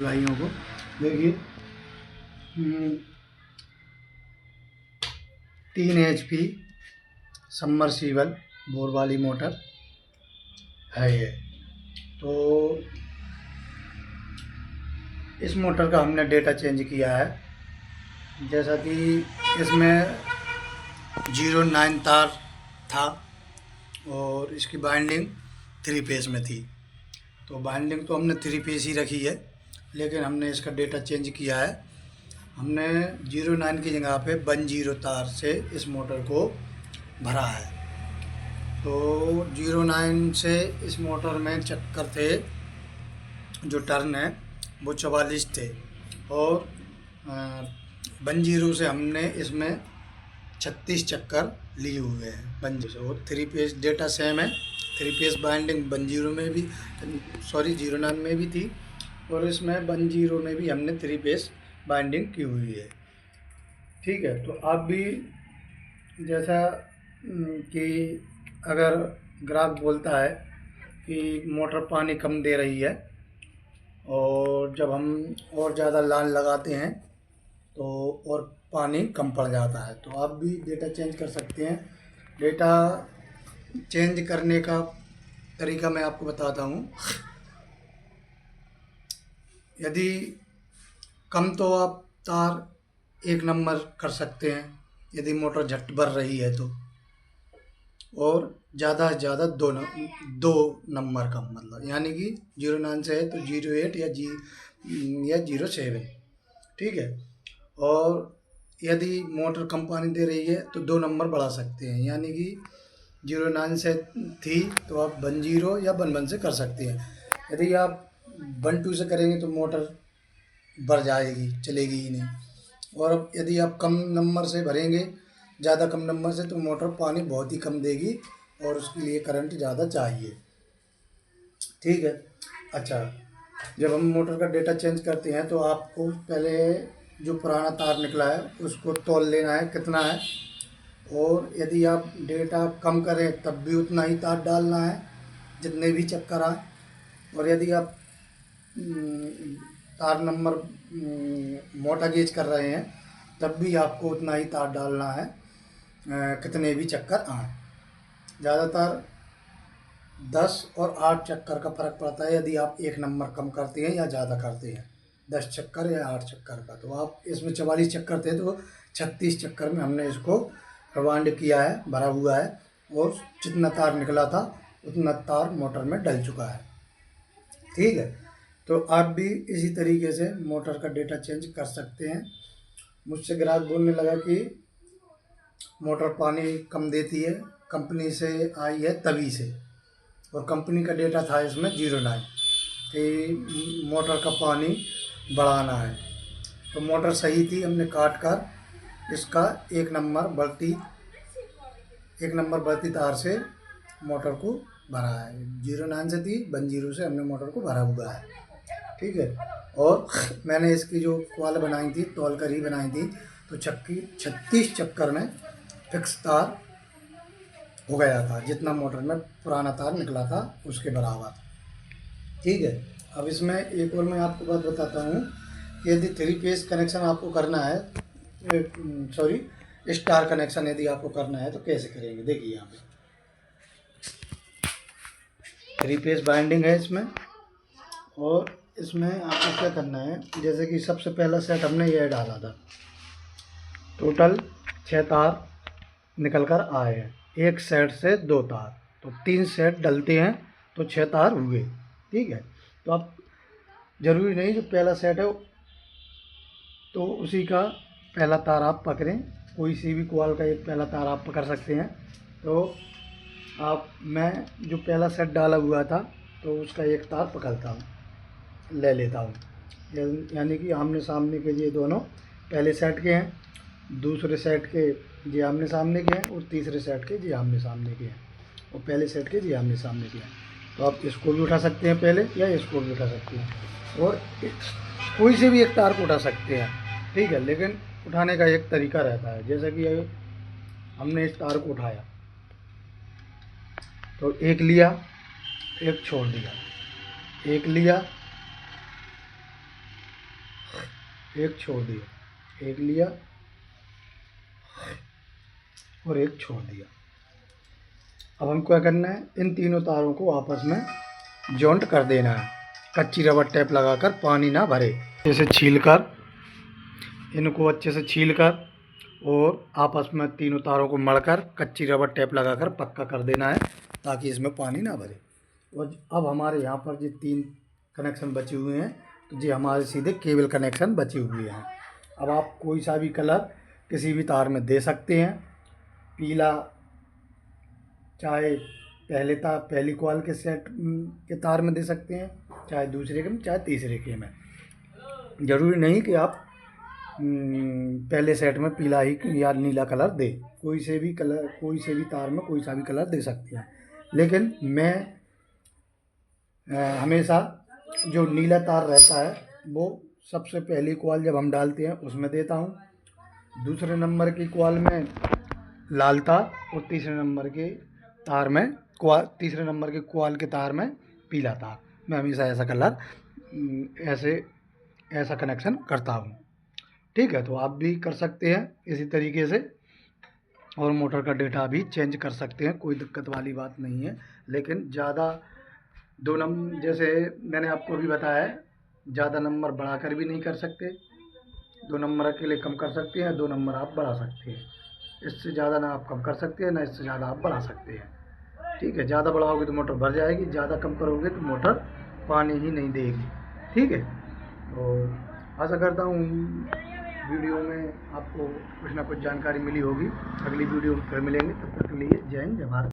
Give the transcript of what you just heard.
भाइयों को देखिए 3 HP सबमर्सिबल बोर वाली मोटर है ये। तो इस मोटर का हमने डेटा चेंज किया है। जैसा कि इसमें 09 तार था और इसकी बाइंडिंग 3 फेस में थी। तो बाइंडिंग तो हमने 3 फेस ही रखी है, लेकिन हमने इसका डेटा चेंज किया है। हमने 09 की जगह पे 10 तार से इस मोटर को भरा है। तो 09 से इस मोटर में चक्कर थे, जो टर्न है वो 44 थे, और 10 से हमने इसमें 36 चक्कर लिए हुए हैं 10 से। और 3 फेस डेटा सेम है। 3 फेस बाइंडिंग 10 में भी, सॉरी 09 में भी थी, और इसमें 10 में भी हमने 3 फेस बाइंडिंग की हुई है। ठीक है। तो आप भी जैसा कि अगर ग्राहक बोलता है कि मोटर पानी कम दे रही है, और जब हम और ज़्यादा लाइन लगाते हैं तो और पानी कम पड़ जाता है, तो आप भी डेटा चेंज कर सकते हैं। डेटा चेंज करने का तरीका मैं आपको बताता हूँ। यदि कम तो आप तार 1 नंबर कर सकते हैं यदि मोटर झट भर रही है तो, और ज़्यादा से ज़्यादा 2 नंबर का मतलब, यानी कि 09 से है तो 08 या 07। ठीक है। और यदि मोटर कम पानी दे रही है तो 2 नंबर बढ़ा सकते हैं, यानी कि 09 से थी तो आप 10 या 11 से कर सकते हैं। यदि आप 12 से करेंगे तो मोटर भर जाएगी, चलेगी ही नहीं। और अब यदि आप कम नंबर से भरेंगे, ज़्यादा कम नंबर से, तो मोटर पानी बहुत ही कम देगी और उसके लिए करंट ज़्यादा चाहिए। ठीक है। अच्छा, जब हम मोटर का डेटा चेंज करते हैं तो आपको पहले जो पुराना तार निकला है उसको तौल लेना है कितना है, और यदि आप डेटा कम करें तब भी उतना ही तार डालना है जितने भी चक्कर आए। और यदि आप तार नंबर मोटा गेज कर रहे हैं तब भी आपको उतना ही तार डालना है कितने भी चक्कर आए। ज़्यादातर 10 और 8 चक्कर का फ़र्क पड़ता है यदि आप 1 नंबर कम करते हैं या ज़्यादा करते हैं, 10 चक्कर या 8 चक्कर का। तो आप इसमें 44 चक्कर थे तो 36 चक्कर में हमने इसको रिवाइंड किया है, भरा हुआ है, और जितना तार निकला था उतना तार मोटर में डल चुका है। ठीक है। तो आप भी इसी तरीके से मोटर का डेटा चेंज कर सकते हैं। मुझसे ग्राहक बोलने लगा कि मोटर पानी कम देती है, कंपनी से आई है तभी से, और कंपनी का डेटा था इसमें 09 कि मोटर का पानी बढ़ाना है। तो मोटर सही थी, हमने काट कर इसका 1 नंबर बढ़ती तार से मोटर को भरा है। 09 से थी, 10 से हमने मोटर को भरा हुआ है। ठीक है। और मैंने इसकी जो कॉल बनाई थी, तौल कर ही बनाई थी, तो 36 चक्कर में फिक्स तार हो गया था, जितना मोटर में पुराना तार निकला था उसके बराबर। ठीक है। अब इसमें एक और मैं आपको बात बताता हूँ कि यदि 3 फेस कनेक्शन आपको करना है, सॉरी स्टार कनेक्शन यदि आपको करना है तो कैसे करेंगे, देखिए यहाँ पे 3 फेस बाइंडिंग है इसमें। और इसमें आपको क्या करना है, जैसे कि सबसे पहला सेट हमने यह डाला था, टोटल 6 तार निकल कर आए हैं, एक सेट से 2 तार, तो 3 सेट डलते हैं तो 6 तार हुए। ठीक है। तो आप ज़रूरी नहीं जो पहला सेट है तो उसी का पहला तार आप पकड़ें, कोई सी भी क्वाल का एक पहला तार आप पकड़ सकते हैं। तो मैं जो पहला सेट डाला हुआ था तो उसका एक तार पकड़ता हूँ, ले लेता हूँ, यानी कि आमने सामने के ये दोनों पहले सेट के हैं, दूसरे सेट के ये आमने सामने के हैं, और तीसरे सेट के ये आमने सामने के हैं, और पहले सेट के ये आमने सामने के हैं। तो आप इसको भी उठा सकते हैं पहले, या इसको भी उठा सकते हैं, और कोई से भी एक तार को उठा सकते हैं। ठीक है। लेकिन उठाने का एक तरीका रहता है, जैसे कि हमने इस तार को उठाया तो एक लिया, एक छोड़ दिया, एक लिया, एक छोड़ दिया, एक लिया और एक छोड़ दिया। अब हमको क्या करना है, इन तीनों तारों को आपस में जॉइंट कर देना है। कच्ची रबर टेप लगाकर, पानी ना भरे, जैसे छीलकर, इनको अच्छे से छीलकर और आपस में तीनों तारों को मढ़कर कच्ची रबर टेप लगाकर पक्का कर देना है, ताकि इसमें पानी ना भरे। और अब हमारे यहाँ पर जो 3 कनेक्शन बचे हुए हैं, तो ये हमारे सीधे केबल कनेक्शन बचे हुए हैं। अब आप कोई सा भी कलर किसी भी तार में दे सकते हैं। पीला चाहे पहली कॉइल के सेट के तार में दे सकते हैं, चाहे दूसरे के में, चाहे तीसरे के में। ज़रूरी नहीं कि आप पहले सेट में पीला ही या नीला कलर दे, कोई से भी तार में कोई सा भी कलर दे सकते हैं। लेकिन मैं हमेशा जो नीला तार रहता है वो सबसे पहली कॉइल जब हम डालते हैं उसमें देता हूँ, दूसरे नंबर की कॉइल में लाल तार और तीसरे नंबर के कॉइल के तार में पीला तार। मैं हमेशा ऐसा कलर ऐसा कनेक्शन करता हूँ। ठीक है, तो आप भी कर सकते हैं इसी तरीके से, और मोटर का डेटा भी चेंज कर सकते हैं, कोई दिक्कत वाली बात नहीं है। लेकिन ज़्यादा जैसे मैंने आपको अभी बताया है, ज़्यादा नंबर बढ़ाकर भी नहीं कर सकते, 2 नंबर अकेले कम कर सकते हैं, 2 नंबर आप बढ़ा सकते हैं। इससे ज़्यादा ना आप कम कर सकते हैं, ना इससे ज़्यादा आप बढ़ा सकते हैं। ठीक है, ज़्यादा बढ़ाओगे तो मोटर भर जाएगी, ज़्यादा कम करोगे तो मोटर पानी ही नहीं देगी। ठीक है, तो आशा करता हूँ वीडियो में आपको कुछ ना कुछ जानकारी मिली होगी। अगली वीडियो में फिर मिलेंगे, तब तक के लिए जय हिंद, जय भारत।